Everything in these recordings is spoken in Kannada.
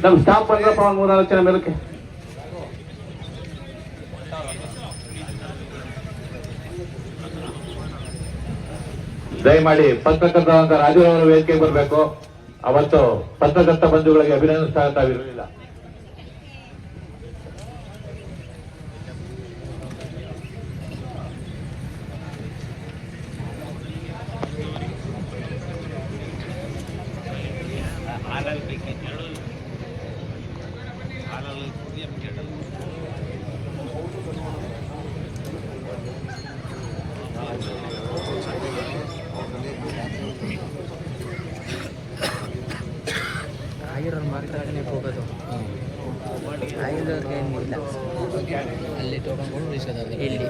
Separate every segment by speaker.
Speaker 1: ನಮ್ಮ ಸ್ಟಾಪ್ ಬಂದ್ರಪ್ಪ 3-4 ಜನ ಮೇಲಕ್ಕೆ. ದಯಮಾಡಿ ಪತ್ರಕರ್ತ ರಾಜು ಅವರು ವೇದಿಕೆಗೆ ಬರಬೇಕು. ಅವತ್ತು ಪತ್ರಕರ್ತ ಬಂಧುಗಳಿಗೆ ಅಭಿನಂದಿಸಲಿಲ್ಲ.
Speaker 2: ಆಗಿರೋರು ಮಾರ್ಕೆಟ್ಗೆ ಹೋಗೋದು ಆಗಿರೋರಿಗೆ ಏನಿಲ್ಲ. ಅಲ್ಲಿ ತೊಗೊಂಡು ಇಲ್ಲಿ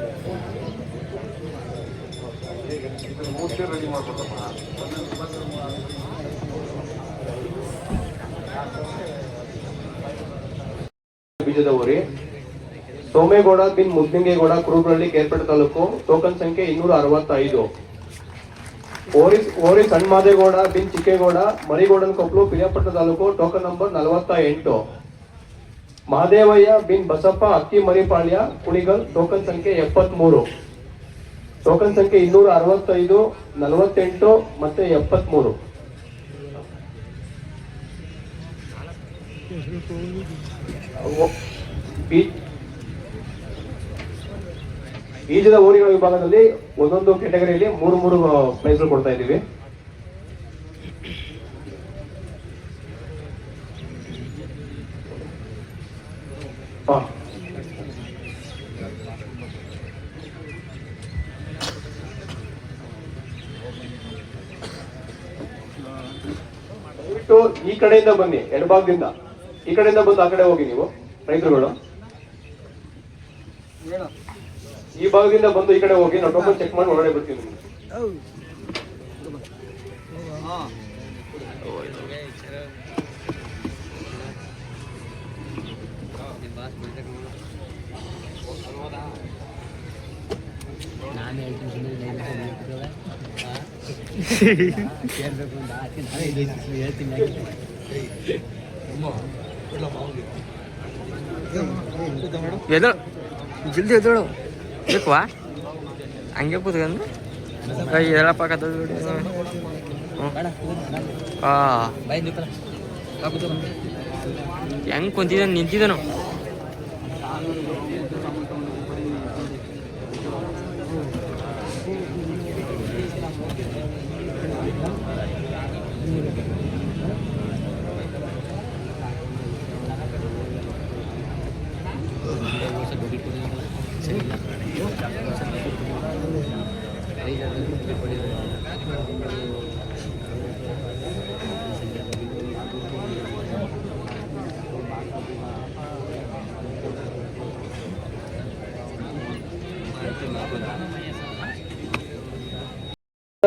Speaker 1: ಬೀಜದ ಊರಿ ಸೋಮೇಗೌಡ ಬಿನ್ ಮುದ್ದಿಂಗೇಗೌಡ ಕುರುಬರಳ್ಳಿ ಕೇರ್ಪೇಟೆ ತಾಲೂಕು. ಟೋಕನ್ ಸಂಖ್ಯೆ 265. ಓರಿ ಸಣ್ಮಾದೇಗೌಡ ಬಿನ್ ಚಿಕ್ಕೇಗೌಡ ಮರಿಗೌಡನ ಕೊಪ್ಪಲು ಪಿರಿಯಾಪಟ್ಟಣ ತಾಲೂಕು. Token number 48. ಮಹದೇವಯ್ಯ ಬಿನ್ ಬಸಪ್ಪ ಅಕ್ಕಿ ಮರಿಪಾಳ್ಯ ಕುಣಿಗಲ್. ಟೋಕನ್ ಸಂಖ್ಯೆ 73. ಟೋಕನ್ ಸಂಖ್ಯೆ 265, 48 ಮತ್ತೆ 73. ಬೀಜದ ಊರಿಗಳ ವಿಭಾಗದಲ್ಲಿ ಒಂದೊಂದು ಕ್ಯಾಟಗರಿಯಲ್ಲಿ 3 ಪ್ರೈಸ್ ಕೊಡ್ತಾ ಇದ್ದೀವಿ. ಈ ಕಡೆಯಿಂದ ಬನ್ನಿ, ಎಡಭಾಗದಿಂದ ಈ ಕಡೆಯಿಂದ ಬಂದು ಆ ಕಡೆ ಹೋಗಿ. ನೀವು ರೈತರುಗಳು ಈ ಭಾಗದಿಂದ ಬಂದು ಈ ಕಡೆ ಹೋಗಿ. ನಾವು ಟೋಕನ್ ಚೆಕ್ ಮಾಡಿ ಒಳಗಡೆ ಬರ್ತೀವಿ.
Speaker 2: ಜಲ್ದಿ ಎದ್ದಳು ಬೇಕವಾ ಹಂಗೆ ಕೂತ್ಕೊಂಡು ಎಲ್ಲ ಪಕ್ಕ ಹೆಂಗ್ ಕುಂತಿದ ನಿಂತಿದನು.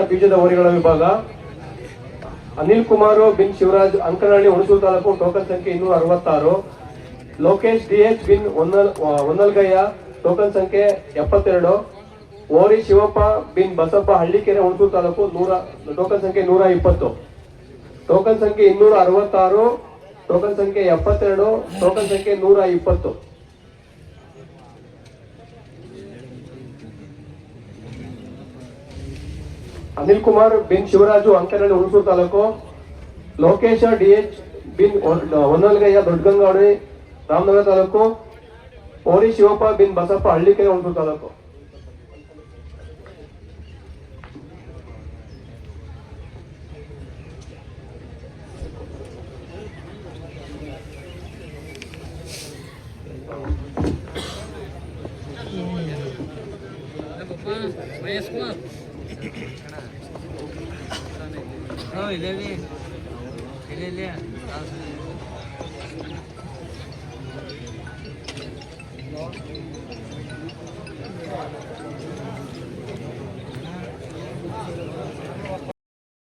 Speaker 1: ಬೀಜದ ಊರಿಗಳ ವಿಭಾಗ ಅನಿಲ್ ಕುಮಾರ್ ಬಿನ್ ಶಿವರಾಜ್ ಅಂಕನಹಳ್ಳಿ ಹುಣಸೂರು ತಾಲೂಕು. ಟೋಕನ್ ಸಂಖ್ಯೆ 266. ಲೋಕೇಶ್ DH ಬಿನ್ ಹೊನ್ನಲ್ಗಯ್ಯ. ಟೋಕನ್ ಸಂಖ್ಯೆ 72. ಓರಿ ಶಿವಪ್ಪ ಬಿನ್ ಬಸಪ್ಪ ಹಳ್ಳಿಕೆರೆ ಹುಣಸೂರು ತಾಲೂಕು. ಟೋಕನ್ ಸಂಖ್ಯೆ 120. ಟೋಕನ್ ಸಂಖ್ಯೆ 266. ಟೋಕನ್ ಸಂಖ್ಯೆ 72. ಟೋಕನ್ ಸಂಖ್ಯೆ 120. ಅನಿಲ್ ಕುಮಾರ್ ಬಿನ್ ಶಿವರಾಜು ಅಂಕನಹಳ್ಳಿ ಹುಣಸೂರು ತಾಲೂಕು. ಲೋಕೇಶ DH ಬಿನ್ ಹೊನ್ನಲ್ಗಯ್ಯ ದೊಡ್ಡಗಂಗಾವಳಿ ರಾಮನಗರ ತಾಲೂಕು. ಓರಿ ಶಿವಪ್ಪ ಬಿನ್ ಬಸಪ್ಪ ಹಳ್ಳಿಕೆರೆ ಹುಣಸೂರು ತಾಲೂಕು.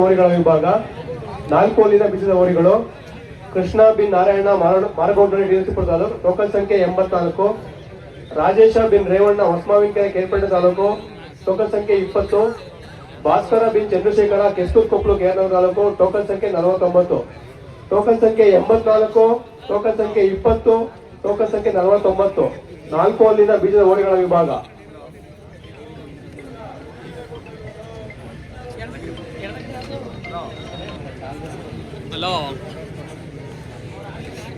Speaker 1: ಓರಿಗಳ ವಿಭಾಗ 4 ಅಲ್ಲಿನ ಬೀಜದ ಓರಿಗಳು. ಕೃಷ್ಣ ಬಿನ್ ನಾರಾಯಣ ಮಾರಗೌಡರ ಡಿಎಸ್ಪುರ ತಾಲೂಕು. ಟೋಕನ್ ಸಂಖ್ಯೆ 84. ರಾಜೇಶ ಬಿನ್ ರೇವಣ್ಣ ಹೊಸಮಾವಿನಕೆರೆ ಕೇರ್ಪೇಟೆ ತಾಲೂಕು ಟೋಕನ್ ಸಂಖ್ಯೆ 20. ಭಾಸ್ಕರ ಬಿನ್ ಚಂದ್ರಶೇಖರ ಕೆಸ್ತೂರ್ ಕೊಪ್ಪಳು ಕೇರಳ ತಾಲೂಕು ಟೋಕನ್ ಸಂಖ್ಯೆ 49. ಟೋಕನ್ ಸಂಖ್ಯೆ 84, ಟೋಕನ್ ಸಂಖ್ಯೆ 20, ಟೋಕನ್ ಸಂಖ್ಯೆ 49. 4 ಅಲ್ಲಿನ ಬೀಜದ ಹೋರಿಗಳ ವಿಭಾಗ.
Speaker 2: ಹಲೋ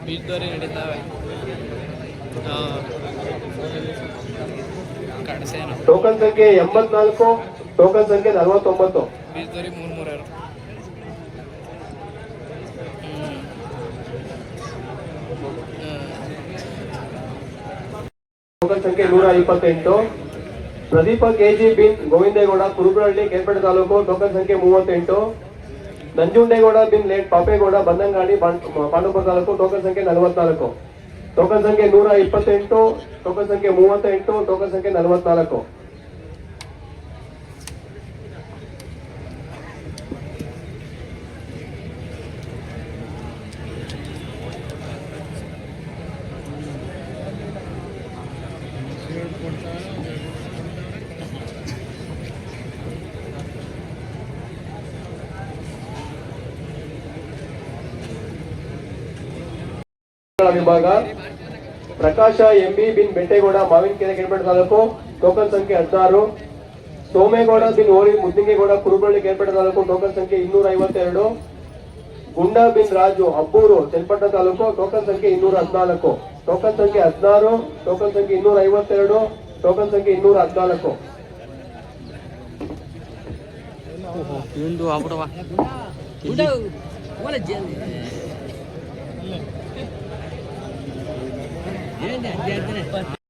Speaker 2: ಬೀಜದವರೆ ನಡೀತಾವೆ. ಕಡಸೇನು
Speaker 1: ಟೋಕನ್ ಸಂಖ್ಯೆ 84, ಟೋಕನ್ ಸಂಖ್ಯೆ 49.
Speaker 2: ಬೀಜದವರೆ 3
Speaker 1: ಟೋಕನ್ ಸಂಖ್ಯೆ 128. ಪ್ರದೀಪ ಕೆಜಿ ಬಿನ್ ಗೋವಿಂದೇಗೌಡ ಕುರುಬರಹಳ್ಳಿ ಕೇರ್ಪೇಟೆ ತಾಲೂಕು ಟೋಕನ್ ಸಂಖ್ಯೆ 38. ನಂಜುಂಡೇಗೌಡ ಬಿನ್ ಲೇಟ್ ಪಾಪೇಗೌಡ ಬಂದಂಗಾಡಿ ಪಾಂಡವಪುರ ತಾಲೂಕು ಟೋಕನ್ ಸಂಖ್ಯೆ 44. ಟೋಕನ್ ಸಂಖ್ಯೆ 128, ಟೋಕನ್ ಸಂಖ್ಯೆ 38, ಟೋಕನ್ ಸಂಖ್ಯೆ 44. ವಿಭಾಗ. ಪ್ರಕಾಶ ಎಂಬಿ ಬಿನ್ ಬೆಟ್ಟೇಗೌಡ ಮಾವಿನಕೆರೆ ಕೇರ್ಪೇಟೆ ತಾಲೂಕು ಟೋಕನ್ ಸಂಖ್ಯೆ 16. ಸೋಮೇಗೌಡ ಬಿನ್ ಓರಿ ಮುದ್ದಿಂಗೇಗೌಡ ಕುರುಬಳ್ಳಿ ಕೇರ್ಪೇಟೆ ತಾಲೂಕು ಟೋಕನ್ ಸಂಖ್ಯೆ 252. ಗುಂಡಾ ಬಿನ್ ರಾಜು ಅಬ್ಬೂರು ಚನ್ನಪಟ್ಟಣ ತಾಲೂಕು ಟೋಕನ್ ಸಂಖ್ಯೆ 214. ಟೋಕನ್ ಸಂಖ್ಯೆ 16, ಟೋಕನ್ ಸಂಖ್ಯೆ 252, ಟೋಕನ್ ಸಂಖ್ಯೆ 214.
Speaker 2: ಇವಂದು ಆಗ್ಬಿಡವ ಏನು